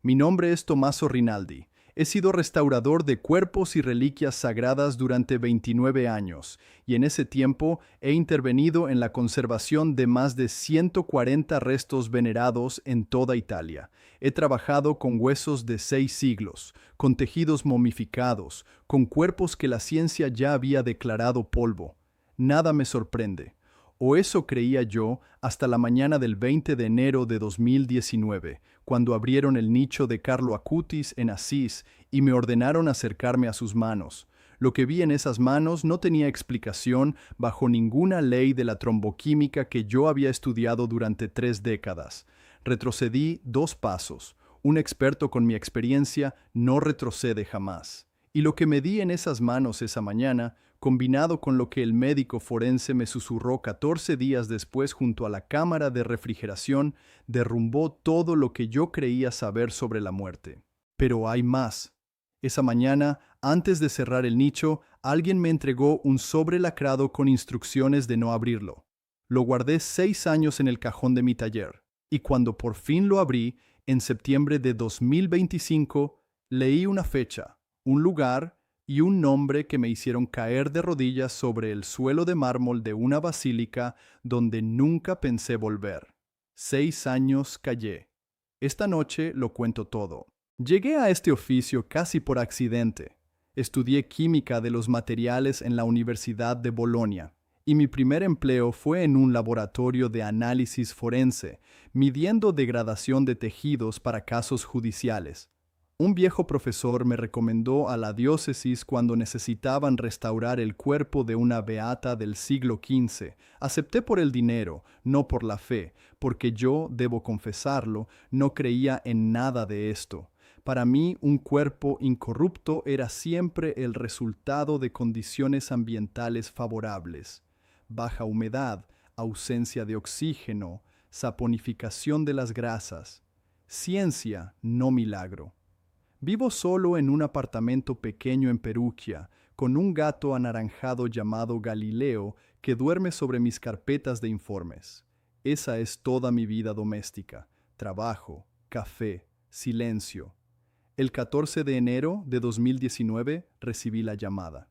Mi nombre es Tommaso Rinaldi. He sido restaurador de cuerpos y reliquias sagradas durante 29 años, y en ese tiempo he intervenido en la conservación de más de 140 restos venerados en toda Italia. He trabajado con huesos de 6 siglos, con tejidos momificados, con cuerpos que la ciencia ya había declarado polvo. Nada me sorprende. O eso creía yo hasta la mañana del 20 de enero de 2019, cuando abrieron el nicho de Carlo Acutis en Asís y me ordenaron acercarme a sus manos. Lo que vi en esas manos no tenía explicación bajo ninguna ley de la tromboquímica que yo había estudiado durante 3 décadas. Retrocedí 2 pasos. Un experto con mi experiencia no retrocede jamás. Y lo que me di en esas manos esa mañana, combinado con lo que el médico forense me susurró 14 días después junto a la cámara de refrigeración, derrumbó todo lo que yo creía saber sobre la muerte. Pero hay más. Esa mañana, antes de cerrar el nicho, alguien me entregó un sobre lacrado con instrucciones de no abrirlo. Lo guardé 6 años en el cajón de mi taller, y cuando por fin lo abrí, en septiembre de 2025, leí una fecha, un lugar y un nombre que me hicieron caer de rodillas sobre el suelo de mármol de una basílica donde nunca pensé volver. 6 años callé. Esta noche lo cuento todo. Llegué a este oficio casi por accidente. Estudié química de los materiales en la Universidad de Bolonia, y mi primer empleo fue en un laboratorio de análisis forense, midiendo degradación de tejidos para casos judiciales. Un viejo profesor me recomendó a la diócesis cuando necesitaban restaurar el cuerpo de una beata del siglo XV. Acepté por el dinero, no por la fe, porque yo, debo confesarlo, no creía en nada de esto. Para mí, un cuerpo incorrupto era siempre el resultado de condiciones ambientales favorables. Baja humedad, ausencia de oxígeno, saponificación de las grasas. Ciencia, no milagro. Vivo solo en un apartamento pequeño en Perugia, con un gato anaranjado llamado Galileo que duerme sobre mis carpetas de informes. Esa es toda mi vida doméstica: trabajo, café, silencio. El 14 de enero de 2019 recibí la llamada.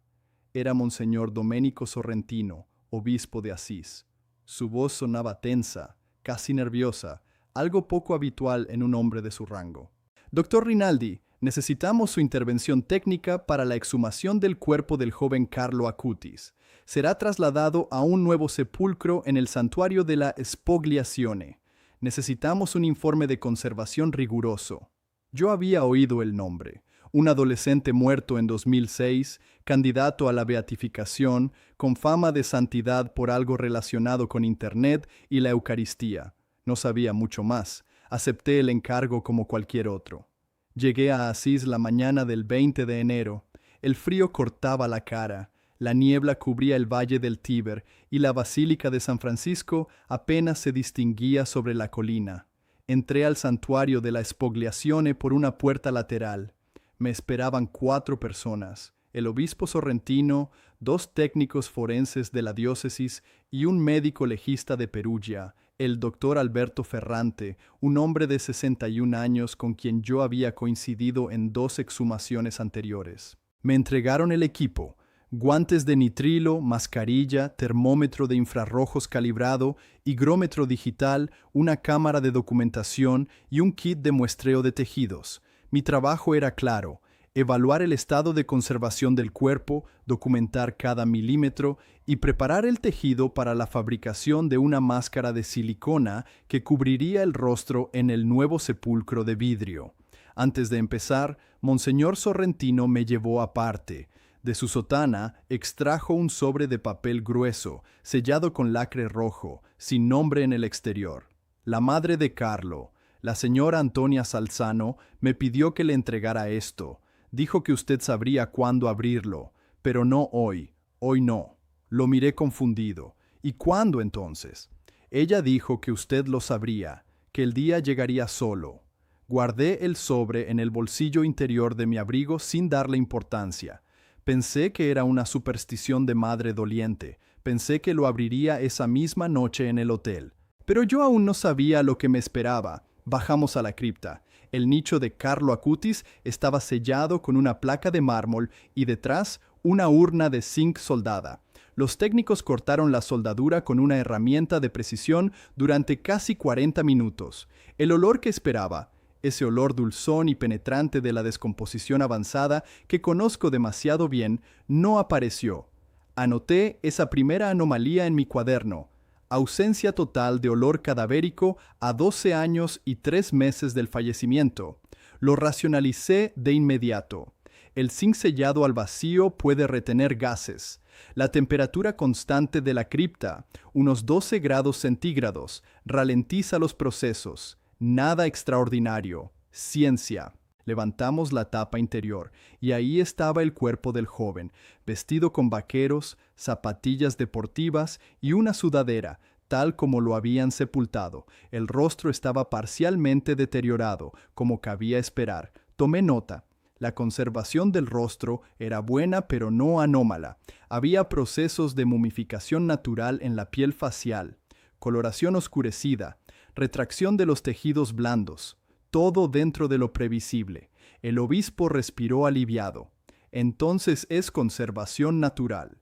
Era Monseñor Domenico Sorrentino, obispo de Asís. Su voz sonaba tensa, casi nerviosa, algo poco habitual en un hombre de su rango. Doctor Rinaldi, necesitamos su intervención técnica para la exhumación del cuerpo del joven Carlo Acutis. Será trasladado a un nuevo sepulcro en el santuario de la Spogliazione. Necesitamos un informe de conservación riguroso. Yo había oído el nombre. Un adolescente muerto en 2006, candidato a la beatificación, con fama de santidad por algo relacionado con Internet y la Eucaristía. No sabía mucho más. Acepté el encargo como cualquier otro. Llegué a Asís la mañana del 20 de enero. El frío cortaba la cara, la niebla cubría el valle del Tíber y la Basílica de San Francisco apenas se distinguía sobre la colina. Entré al santuario de la Spogliazione por una puerta lateral. Me esperaban 4 personas: el obispo sorrentino, 2 técnicos forenses de la diócesis y un médico legista de Perugia, el doctor Alberto Ferrante, un hombre de 61 años con quien yo había coincidido en 2 exhumaciones anteriores. Me entregaron el equipo: guantes de nitrilo, mascarilla, termómetro de infrarrojos calibrado, higrómetro digital, una cámara de documentación y un kit de muestreo de tejidos. Mi trabajo era claro: evaluar el estado de conservación del cuerpo, documentar cada milímetro y preparar el tejido para la fabricación de una máscara de silicona que cubriría el rostro en el nuevo sepulcro de vidrio. Antes de empezar, Monseñor Sorrentino me llevó aparte. De su sotana extrajo un sobre de papel grueso, sellado con lacre rojo, sin nombre en el exterior. La madre de Carlo, la señora Antonia Salzano, me pidió que le entregara esto. Dijo que usted sabría cuándo abrirlo, pero no hoy. Hoy no. Lo miré confundido. ¿Y cuándo entonces? Ella dijo que usted lo sabría, que el día llegaría solo. Guardé el sobre en el bolsillo interior de mi abrigo sin darle importancia. Pensé que era una superstición de madre doliente. Pensé que lo abriría esa misma noche en el hotel. Pero yo aún no sabía lo que me esperaba. Bajamos a la cripta. El nicho de Carlo Acutis estaba sellado con una placa de mármol y detrás una urna de zinc soldada. Los técnicos cortaron la soldadura con una herramienta de precisión durante casi 40 minutos. El olor que esperaba, ese olor dulzón y penetrante de la descomposición avanzada que conozco demasiado bien, no apareció. Anoté esa primera anomalía en mi cuaderno: ausencia total de olor cadavérico a 12 años y 3 meses del fallecimiento. Lo racionalicé de inmediato. El zinc sellado al vacío puede retener gases. La temperatura constante de la cripta, unos 12 grados centígrados, ralentiza los procesos. Nada extraordinario. Ciencia. Levantamos la tapa interior y ahí estaba el cuerpo del joven, vestido con vaqueros, zapatillas deportivas y una sudadera, tal como lo habían sepultado. El rostro estaba parcialmente deteriorado, como cabía esperar. Tomé nota. La conservación del rostro era buena pero no anómala. Había procesos de momificación natural en la piel facial, coloración oscurecida, retracción de los tejidos blandos, todo dentro de lo previsible. El obispo respiró aliviado. Entonces es conservación natural.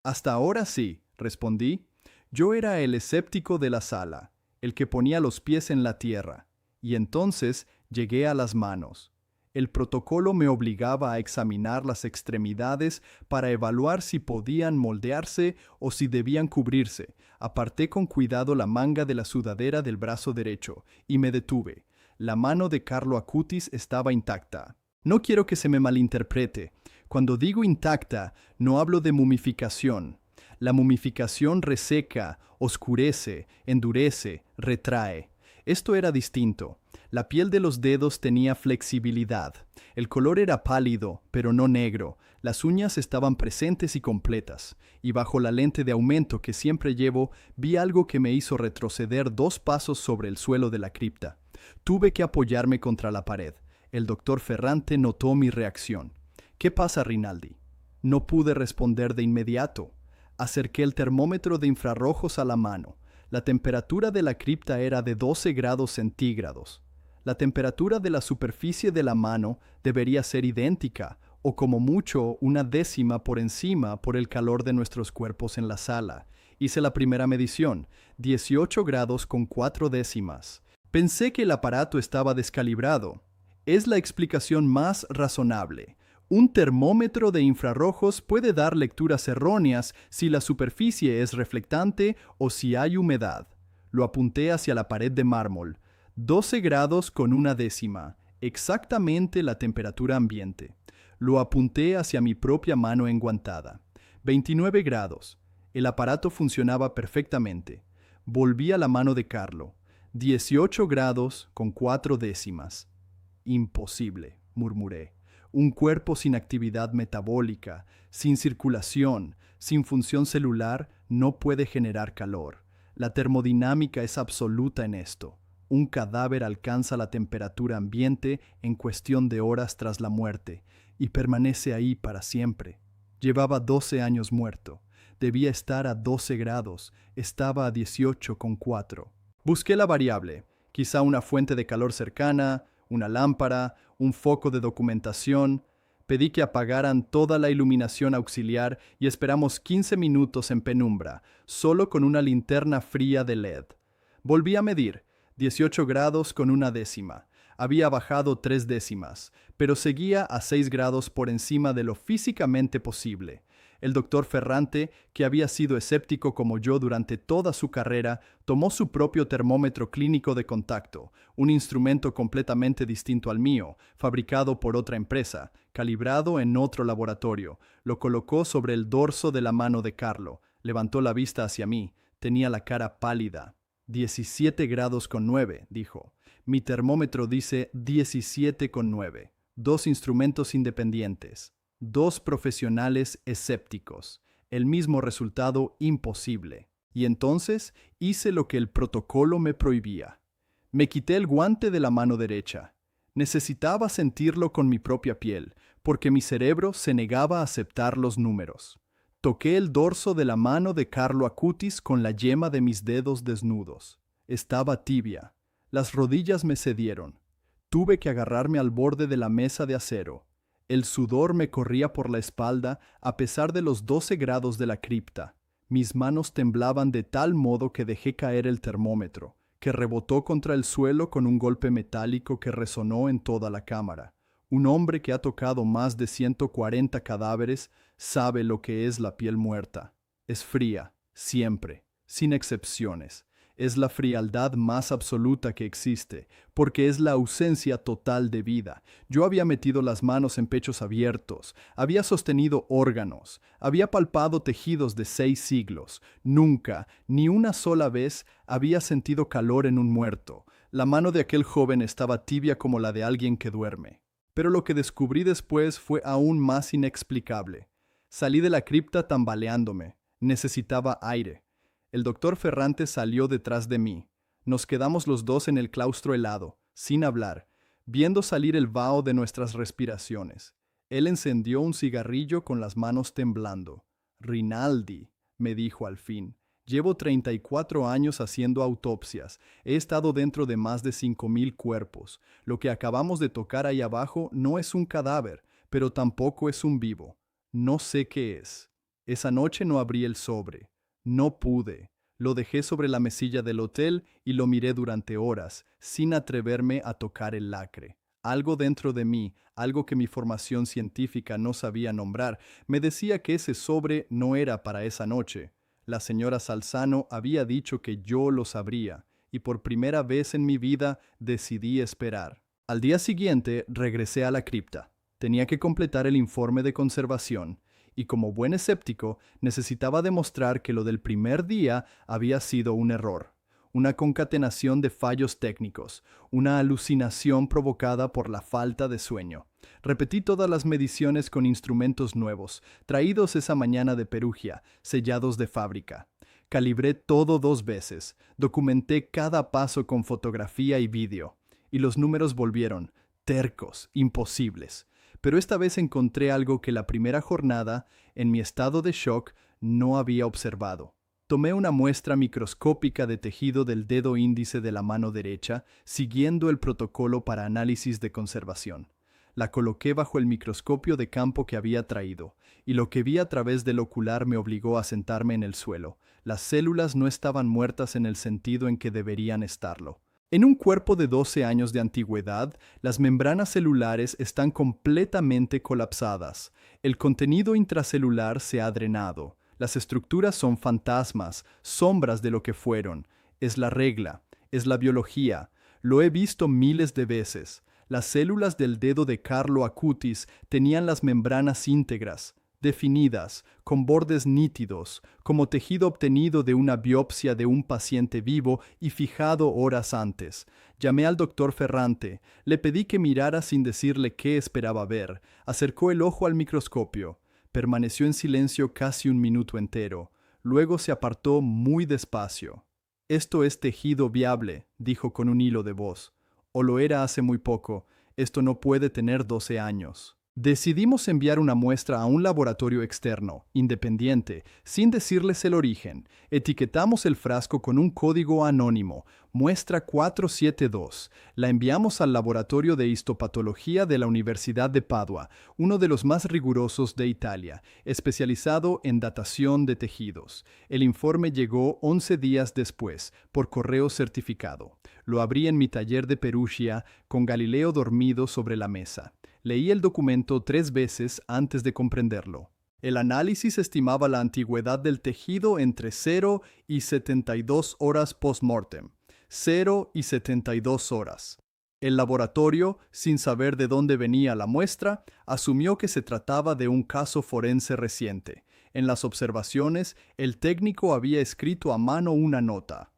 Hasta ahora sí, respondí. Yo era el escéptico de la sala, el que ponía los pies en la tierra, y entonces llegué a las manos. El protocolo me obligaba a examinar las extremidades para evaluar si podían moldearse o si debían cubrirse. Aparté con cuidado la manga de la sudadera del brazo derecho y me detuve. La mano de Carlo Acutis estaba intacta. No quiero que se me malinterprete. Cuando digo intacta, no hablo de momificación. La momificación reseca, oscurece, endurece, retrae. Esto era distinto. La piel de los dedos tenía flexibilidad. El color era pálido, pero no negro. Las uñas estaban presentes y completas. Y bajo la lente de aumento que siempre llevo, vi algo que me hizo retroceder 2 pasos sobre el suelo de la cripta. Tuve que apoyarme contra la pared. El doctor Ferrante notó mi reacción. ¿Qué pasa, Rinaldi? No pude responder de inmediato. Acerqué el termómetro de infrarrojos a la mano. La temperatura de la cripta era de 12 grados centígrados. La temperatura de la superficie de la mano debería ser idéntica, o como mucho una décima por encima por el calor de nuestros cuerpos en la sala. Hice la primera medición, 18 grados con 4 décimas. Pensé que el aparato estaba descalibrado. Es la explicación más razonable. Un termómetro de infrarrojos puede dar lecturas erróneas si la superficie es reflectante o si hay humedad. Lo apunté hacia la pared de mármol. 12 grados con 1 décima, exactamente la temperatura ambiente. Lo apunté hacia mi propia mano enguantada. 29 grados. El aparato funcionaba perfectamente. Volví a la mano de Carlo. 18 grados con 4 décimas. Imposible, murmuré. Un cuerpo sin actividad metabólica, sin circulación, sin función celular, no puede generar calor. La termodinámica es absoluta en esto. Un cadáver alcanza la temperatura ambiente en cuestión de horas tras la muerte y permanece ahí para siempre. Llevaba 12 años muerto. Debía estar a 12 grados. Estaba a 18,4. Busqué la variable. Quizá una fuente de calor cercana, una lámpara, un foco de documentación. Pedí que apagaran toda la iluminación auxiliar y esperamos 15 minutos en penumbra, solo con una linterna fría de LED. Volví a medir. 18 grados con 1 décima. Había bajado 3 décimas, pero seguía a 6 grados por encima de lo físicamente posible. El doctor Ferrante, que había sido escéptico como yo durante toda su carrera, tomó su propio termómetro clínico de contacto, un instrumento completamente distinto al mío, fabricado por otra empresa, calibrado en otro laboratorio. Lo colocó sobre el dorso de la mano de Carlo. Levantó la vista hacia mí. Tenía la cara pálida. 17 grados con 9, dijo. Mi termómetro dice 17,9. 2 instrumentos independientes. 2 profesionales escépticos. El mismo resultado imposible. Y entonces hice lo que el protocolo me prohibía. Me quité el guante de la mano derecha. Necesitaba sentirlo con mi propia piel, porque mi cerebro se negaba a aceptar los números. Toqué el dorso de la mano de Carlo Acutis con la yema de mis dedos desnudos. Estaba tibia. Las rodillas me cedieron. Tuve que agarrarme al borde de la mesa de acero. El sudor me corría por la espalda a pesar de los 12 grados de la cripta. Mis manos temblaban de tal modo que dejé caer el termómetro, que rebotó contra el suelo con un golpe metálico que resonó en toda la cámara. Un hombre que ha tocado más de 140 cadáveres sabe lo que es la piel muerta. Es fría, siempre, sin excepciones. Es la frialdad más absoluta que existe, porque es la ausencia total de vida. Yo había metido las manos en pechos abiertos, había sostenido órganos, había palpado tejidos de 6 siglos. Nunca, ni una sola vez, había sentido calor en un muerto. La mano de aquel joven estaba tibia como la de alguien que duerme. Pero lo que descubrí después fue aún más inexplicable. Salí de la cripta tambaleándome. Necesitaba aire. El doctor Ferrante salió detrás de mí. Nos quedamos los dos en el claustro helado, sin hablar, viendo salir el vaho de nuestras respiraciones. Él encendió un cigarrillo con las manos temblando. «Rinaldi», me dijo al fin, «llevo 34 años haciendo autopsias. He estado dentro de más de 5,000 cuerpos. Lo que acabamos de tocar ahí abajo no es un cadáver, pero tampoco es un vivo. No sé qué es. Esa noche no abrí el sobre. No pude. Lo dejé sobre la mesilla del hotel y lo miré durante horas, sin atreverme a tocar el lacre. Algo dentro de mí, algo que mi formación científica no sabía nombrar, me decía que ese sobre no era para esa noche. La señora Salzano había dicho que yo lo sabría, y por primera vez en mi vida decidí esperar. Al día siguiente regresé a la cripta. Tenía que completar el informe de conservación, y como buen escéptico necesitaba demostrar que lo del primer día había sido un error, una concatenación de fallos técnicos, una alucinación provocada por la falta de sueño. Repetí todas las mediciones con instrumentos nuevos, traídos esa mañana de Perugia, sellados de fábrica. Calibré todo 2 veces, documenté cada paso con fotografía y vídeo, y los números volvieron, tercos, imposibles. Pero esta vez encontré algo que la primera jornada, en mi estado de shock, no había observado. Tomé una muestra microscópica de tejido del dedo índice de la mano derecha, siguiendo el protocolo para análisis de conservación. La coloqué bajo el microscopio de campo que había traído, y lo que vi a través del ocular me obligó a sentarme en el suelo. Las células no estaban muertas en el sentido en que deberían estarlo. En un cuerpo de 12 años de antigüedad, las membranas celulares están completamente colapsadas. El contenido intracelular se ha drenado. Las estructuras son fantasmas, sombras de lo que fueron. Es la regla, es la biología. Lo he visto miles de veces. Las células del dedo de Carlo Acutis tenían las membranas íntegras, definidas, con bordes nítidos, como tejido obtenido de una biopsia de un paciente vivo y fijado horas antes. Llamé al doctor Ferrante, le pedí que mirara sin decirle qué esperaba ver. Acercó el ojo al microscopio. Permaneció en silencio casi un minuto entero. Luego se apartó muy despacio. «Esto es tejido viable», dijo con un hilo de voz. «O lo era hace muy poco. Esto no puede tener 12 años». Decidimos enviar una muestra a un laboratorio externo, independiente, sin decirles el origen. Etiquetamos el frasco con un código anónimo, muestra 472. La enviamos al laboratorio de histopatología de la Universidad de Padua, uno de los más rigurosos de Italia, especializado en datación de tejidos. El informe llegó 11 días después, por correo certificado. Lo abrí en mi taller de Perugia, con Galileo dormido sobre la mesa. Leí el documento 3 veces antes de comprenderlo. El análisis estimaba la antigüedad del tejido entre 0 y 72 horas post-mortem. 0 y 72 horas. El laboratorio, sin saber de dónde venía la muestra, asumió que se trataba de un caso forense reciente. En las observaciones, el técnico había escrito a mano una nota.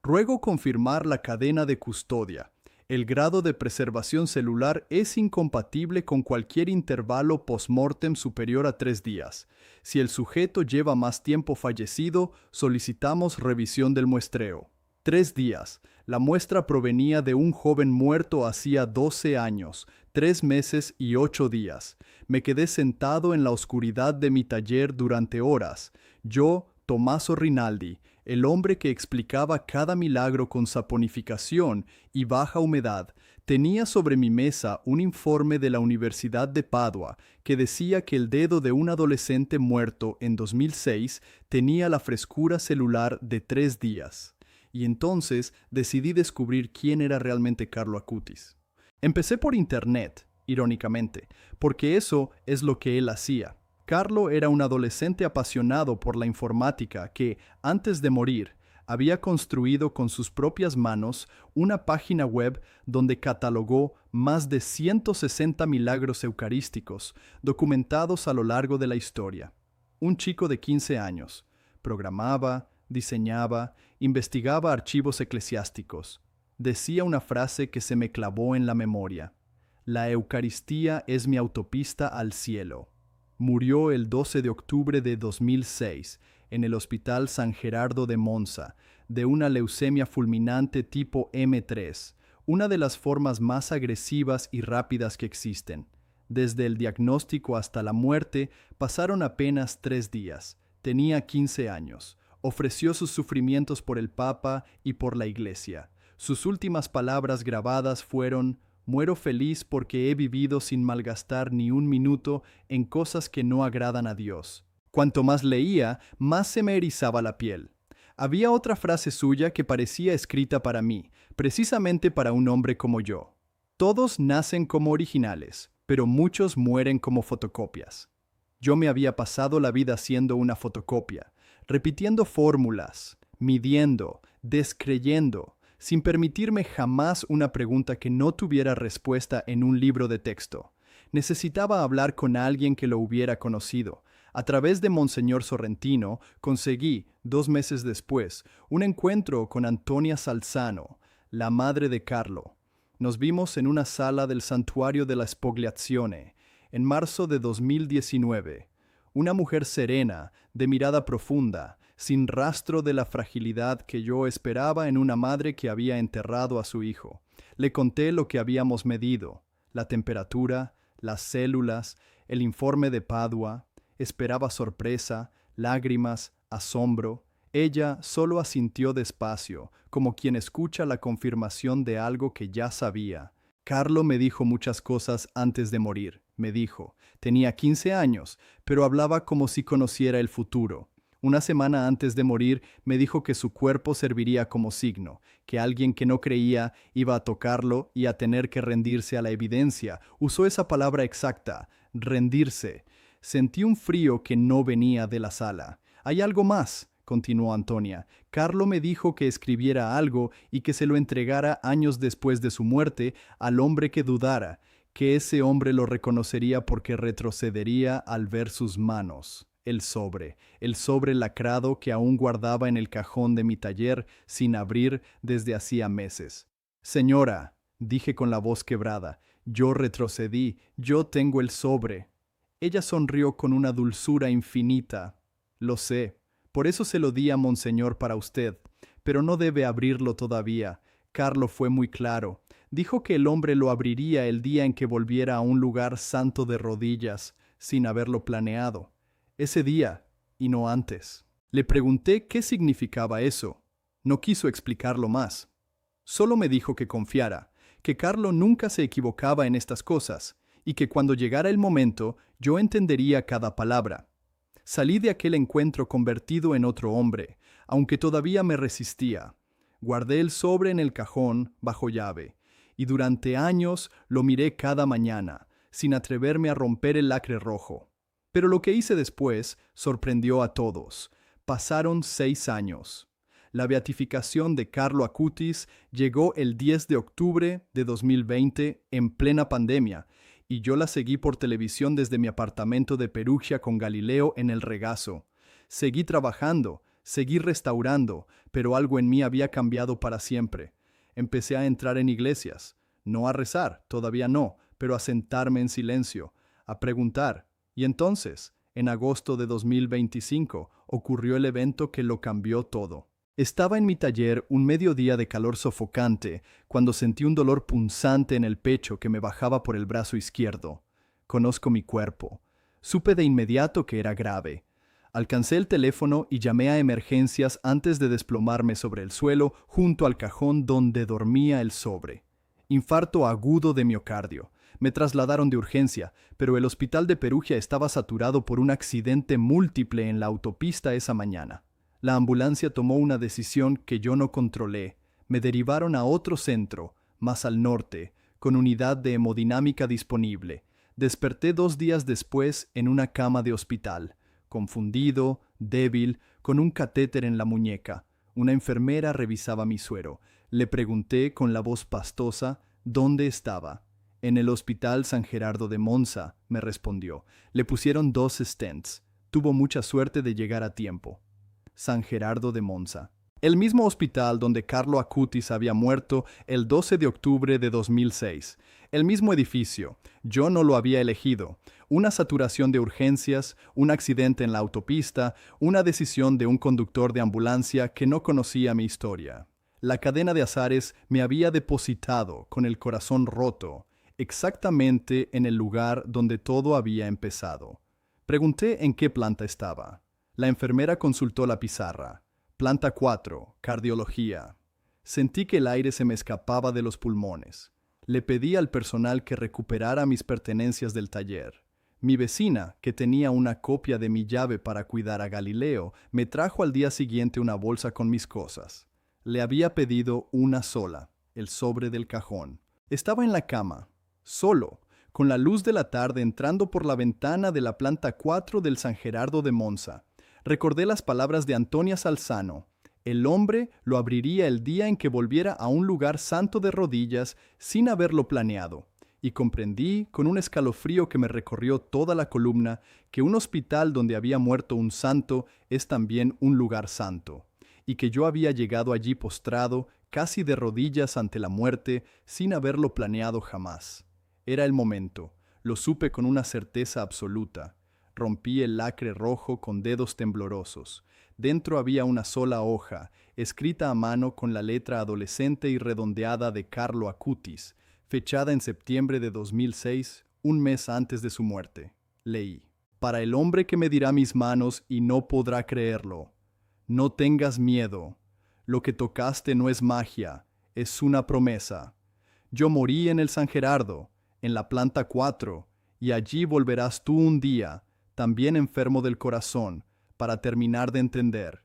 «Ruego confirmar la cadena de custodia. El grado de preservación celular es incompatible con cualquier intervalo post-mortem superior a 3 días. Si el sujeto lleva más tiempo fallecido, solicitamos revisión del muestreo». 3 días. La muestra provenía de un joven muerto hacía 12 años, 3 meses y 8 días. Me quedé sentado en la oscuridad de mi taller durante horas. Yo, Tommaso Rinaldi, el hombre que explicaba cada milagro con saponificación y baja humedad, Tenía sobre mi mesa un informe de la Universidad de Padua que decía que el dedo de un adolescente muerto en 2006 tenía la frescura celular de 3 días. Y entonces decidí descubrir quién era realmente Carlo Acutis. Empecé por internet, irónicamente, porque eso es lo que él hacía. Carlo era un adolescente apasionado por la informática que, antes de morir, había construido con sus propias manos una página web donde catalogó más de 160 milagros eucarísticos documentados a lo largo de la historia. Un chico de 15 años. Programaba, diseñaba, investigaba archivos eclesiásticos. Decía una frase que se me clavó en la memoria. La Eucaristía es mi autopista al cielo. Murió el 12 de octubre de 2006 en el Hospital San Gerardo de Monza, de una leucemia fulminante tipo M3, una de las formas más agresivas y rápidas que existen. Desde el diagnóstico hasta la muerte pasaron apenas 3 días. Tenía 15 años. Ofreció sus sufrimientos por el Papa y por la Iglesia. Sus últimas palabras grabadas fueron: «Muero feliz porque he vivido sin malgastar ni un minuto en cosas que no agradan a Dios». Cuanto más leía, más se me erizaba la piel. Había otra frase suya que parecía escrita para mí, precisamente para un hombre como yo. Todos nacen como originales, pero muchos mueren como fotocopias. Yo me había pasado la vida siendo una fotocopia, repitiendo fórmulas, midiendo, descreyendo, sin permitirme jamás una pregunta que no tuviera respuesta en un libro de texto. Necesitaba hablar con alguien que lo hubiera conocido. A través de Monseñor Sorrentino conseguí, 2 meses después, un encuentro con Antonia Salzano, la madre de Carlo. Nos vimos en una sala del Santuario de la Spogliazione, en marzo de 2019. Una mujer serena, de mirada profunda, sin rastro de la fragilidad que yo esperaba en una madre que había enterrado a su hijo. Le conté lo que habíamos medido, la temperatura, las células, el informe de Padua. Esperaba sorpresa, lágrimas, asombro. Ella solo asintió despacio, como quien escucha la confirmación de algo que ya sabía. Carlo me dijo muchas cosas antes de morir, me dijo. Tenía 15 años, pero hablaba como si conociera el futuro. Una semana antes de morir me dijo que su cuerpo serviría como signo, que alguien que no creía iba a tocarlo y a tener que rendirse a la evidencia. Usó esa palabra exacta, rendirse. Sentí un frío que no venía de la sala. «Hay algo más», continuó Antonia. «Carlo me dijo que escribiera algo y que se lo entregara años después de su muerte al hombre que dudara, que ese hombre lo reconocería porque retrocedería al ver sus manos». El sobre lacrado que aún guardaba en el cajón de mi taller sin abrir desde hacía meses. «Señora», dije con la voz quebrada, «yo retrocedí, yo tengo el sobre». Ella sonrió con una dulzura infinita. «Lo sé, por eso se lo di a Monseñor para usted, pero no debe abrirlo todavía». Carlo fue muy claro. Dijo que el hombre lo abriría el día en que volviera a un lugar santo de rodillas, sin haberlo planeado. Ese día, y no antes. Le pregunté qué significaba eso. No quiso explicarlo más. Solo me dijo que confiara, que Carlo nunca se equivocaba en estas cosas, y que cuando llegara el momento yo entendería cada palabra. Salí de aquel encuentro convertido en otro hombre, aunque todavía me resistía. Guardé el sobre en el cajón bajo llave, y durante años lo miré cada mañana, sin atreverme a romper el lacre rojo. Pero lo que hice después sorprendió a todos. Pasaron 6 años. La beatificación de Carlo Acutis llegó el 10 de octubre de 2020 en plena pandemia, y yo la seguí por televisión desde mi apartamento de Perugia con Galileo en el regazo. Seguí trabajando, seguí restaurando, pero algo en mí había cambiado para siempre. Empecé a entrar en iglesias, no a rezar, todavía no, pero a sentarme en silencio, a preguntar. Y entonces, en agosto de 2025, ocurrió el evento que lo cambió todo. Estaba en mi taller un mediodía de calor sofocante cuando sentí un dolor punzante en el pecho que me bajaba por el brazo izquierdo. Conozco mi cuerpo. Supe de inmediato que era grave. Alcancé el teléfono y llamé a emergencias antes de desplomarme sobre el suelo junto al cajón donde dormía el sobre. Infarto agudo de miocardio. Me trasladaron de urgencia, pero el hospital de Perugia estaba saturado por un accidente múltiple en la autopista esa mañana. La ambulancia tomó una decisión que yo no controlé. Me derivaron a otro centro, más al norte, con unidad de hemodinámica disponible. Desperté 2 días después en una cama de hospital, confundido, débil, con un catéter en la muñeca. Una enfermera revisaba mi suero. Le pregunté con la voz pastosa dónde estaba. En el Hospital San Gerardo de Monza, me respondió. Le pusieron 2 stents. Tuvo mucha suerte de llegar a tiempo. San Gerardo de Monza. El mismo hospital donde Carlo Acutis había muerto el 12 de octubre de 2006. El mismo edificio. Yo no lo había elegido. Una saturación de urgencias, un accidente en la autopista, una decisión de un conductor de ambulancia que no conocía mi historia. La cadena de azares me había depositado con el corazón roto, exactamente en el lugar donde todo había empezado. Pregunté en qué planta estaba. La enfermera consultó la pizarra. Planta 4, cardiología. Sentí que el aire se me escapaba de los pulmones. Le pedí al personal que recuperara mis pertenencias del taller. Mi vecina, que tenía una copia de mi llave para cuidar a Galileo, me trajo al día siguiente una bolsa con mis cosas. Le había pedido una sola, el sobre del cajón. Estaba en la cama, solo, con la luz de la tarde entrando por la ventana de la planta 4 del San Gerardo de Monza. Recordé las palabras de Antonia Salzano. El hombre lo abriría el día en que volviera a un lugar santo de rodillas sin haberlo planeado. Y comprendí, con un escalofrío que me recorrió toda la columna, que un hospital donde había muerto un santo es también un lugar santo, y que yo había llegado allí postrado, casi de rodillas ante la muerte, sin haberlo planeado jamás. Era el momento, lo supe con una certeza absoluta. Rompí el lacre rojo con dedos temblorosos. Dentro había una sola hoja, escrita a mano con la letra adolescente y redondeada de Carlo Acutis, fechada en septiembre de 2006, un mes antes de su muerte. Leí: para el hombre que medirá mis manos y no podrá creerlo. No tengas miedo. Lo que tocaste no es magia, es una promesa. Yo morí en el San Gerardo, en la planta 4, y allí volverás tú un día, también enfermo del corazón, para terminar de entender.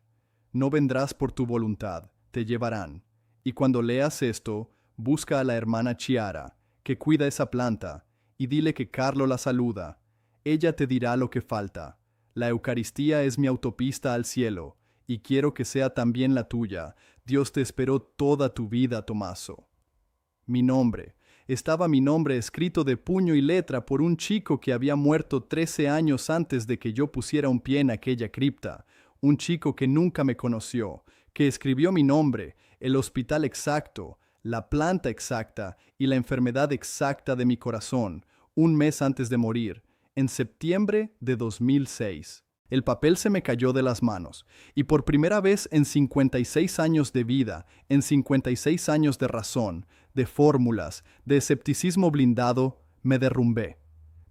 No vendrás por tu voluntad, te llevarán. Y cuando leas esto, busca a la hermana Chiara, que cuida esa planta, y dile que Carlo la saluda. Ella te dirá lo que falta. La Eucaristía es mi autopista al cielo, y quiero que sea también la tuya. Dios te esperó toda tu vida, Tommaso. Mi nombre. Estaba mi nombre escrito de puño y letra por un chico que había muerto 13 años antes de que yo pusiera un pie en aquella cripta. Un chico que nunca me conoció, que escribió mi nombre, el hospital exacto, la planta exacta y la enfermedad exacta de mi corazón, un mes antes de morir, en septiembre de 2006. El papel se me cayó de las manos, y por primera vez en 56 años de vida, en 56 años de razón, de fórmulas, de escepticismo blindado, me derrumbé.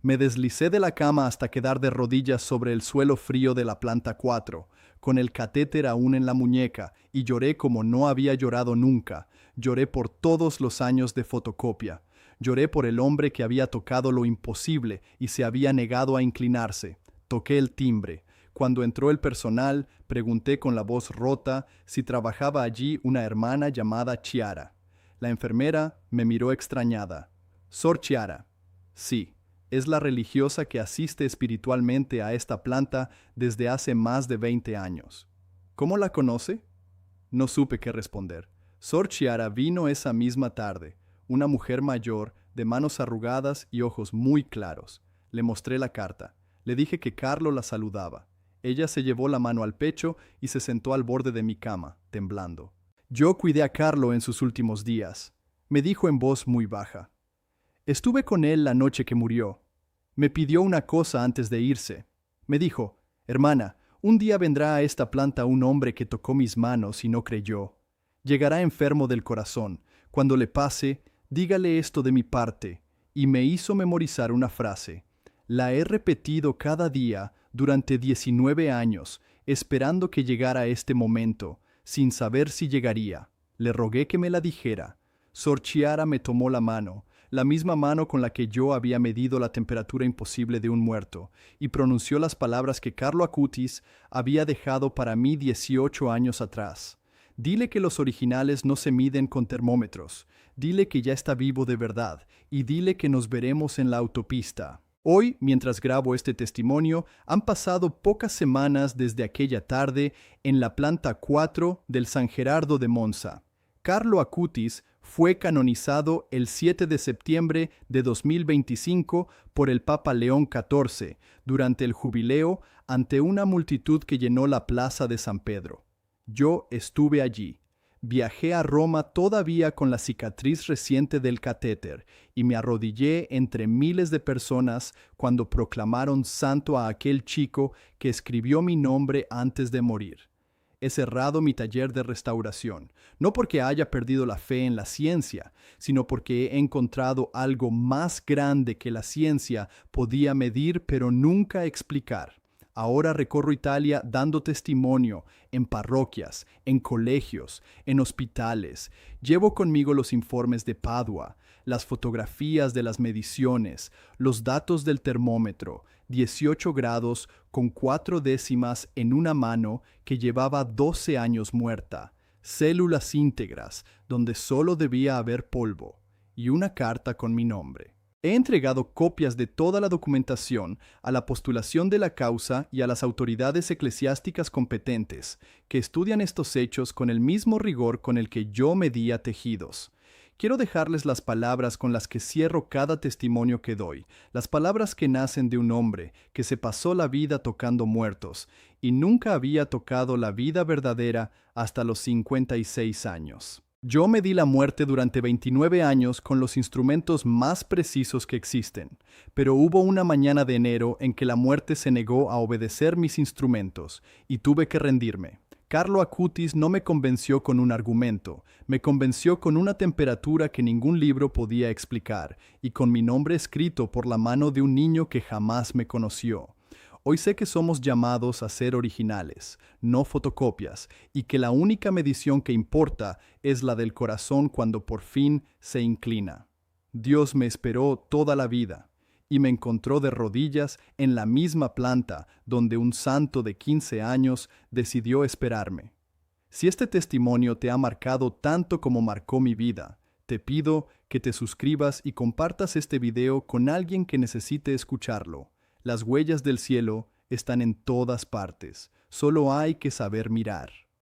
Me deslicé de la cama hasta quedar de rodillas sobre el suelo frío de la planta 4, con el catéter aún en la muñeca, y lloré como no había llorado nunca. Lloré por todos los años de fotocopia. Lloré por el hombre que había tocado lo imposible y se había negado a inclinarse. Toqué el timbre. Cuando entró el personal, pregunté con la voz rota si trabajaba allí una hermana llamada Chiara. La enfermera me miró extrañada. «Sor Chiara». «Sí, es la religiosa que asiste espiritualmente a esta planta desde hace más de 20 años». «¿Cómo la conoce?» No supe qué responder. Sor Chiara vino esa misma tarde, una mujer mayor, de manos arrugadas y ojos muy claros. Le mostré la carta. Le dije que Carlo la saludaba. Ella se llevó la mano al pecho y se sentó al borde de mi cama, temblando. «Yo cuidé a Carlo en sus últimos días», me dijo en voz muy baja. «Estuve con él la noche que murió. Me pidió una cosa antes de irse. Me dijo: hermana, un día vendrá a esta planta un hombre que tocó mis manos y no creyó. Llegará enfermo del corazón. Cuando le pase, dígale esto de mi parte». Y me hizo memorizar una frase. La he repetido cada día durante 19 años, esperando que llegara este momento, sin saber si llegaría. Le rogué que me la dijera. Sor Chiara me tomó la mano, la misma mano con la que yo había medido la temperatura imposible de un muerto, y pronunció las palabras que Carlo Acutis había dejado para mí 18 años atrás. Dile que los originales no se miden con termómetros, dile que ya está vivo de verdad, y dile que nos veremos en la autopista. Hoy, mientras grabo este testimonio, han pasado pocas semanas desde aquella tarde en la planta 4 del San Gerardo de Monza. Carlo Acutis fue canonizado el 7 de septiembre de 2025 por el Papa León XIV durante el jubileo ante una multitud que llenó la plaza de San Pedro. Yo estuve allí. Viajé a Roma todavía con la cicatriz reciente del catéter y me arrodillé entre miles de personas cuando proclamaron santo a aquel chico que escribió mi nombre antes de morir. He cerrado mi taller de restauración, no porque haya perdido la fe en la ciencia, sino porque he encontrado algo más grande que la ciencia podía medir pero nunca explicar. Ahora recorro Italia dando testimonio en parroquias, en colegios, en hospitales. Llevo conmigo los informes de Padua, las fotografías de las mediciones, los datos del termómetro, 18 grados con 4 décimas en una mano que llevaba 12 años muerta, células íntegras donde solo debía haber polvo, y una carta con mi nombre. He entregado copias de toda la documentación a la postulación de la causa y a las autoridades eclesiásticas competentes, que estudian estos hechos con el mismo rigor con el que yo medía tejidos. Quiero dejarles las palabras con las que cierro cada testimonio que doy, las palabras que nacen de un hombre que se pasó la vida tocando muertos y nunca había tocado la vida verdadera hasta los 56 años. Yo medí la muerte durante 29 años con los instrumentos más precisos que existen, pero hubo una mañana de enero en que la muerte se negó a obedecer mis instrumentos y tuve que rendirme. Carlo Acutis no me convenció con un argumento, me convenció con una temperatura que ningún libro podía explicar y con mi nombre escrito por la mano de un niño que jamás me conoció. Hoy sé que somos llamados a ser originales, no fotocopias, y que la única medición que importa es la del corazón cuando por fin se inclina. Dios me esperó toda la vida y me encontró de rodillas en la misma planta donde un santo de 15 años decidió esperarme. Si este testimonio te ha marcado tanto como marcó mi vida, te pido que te suscribas y compartas este video con alguien que necesite escucharlo. Las huellas del cielo están en todas partes, solo hay que saber mirar.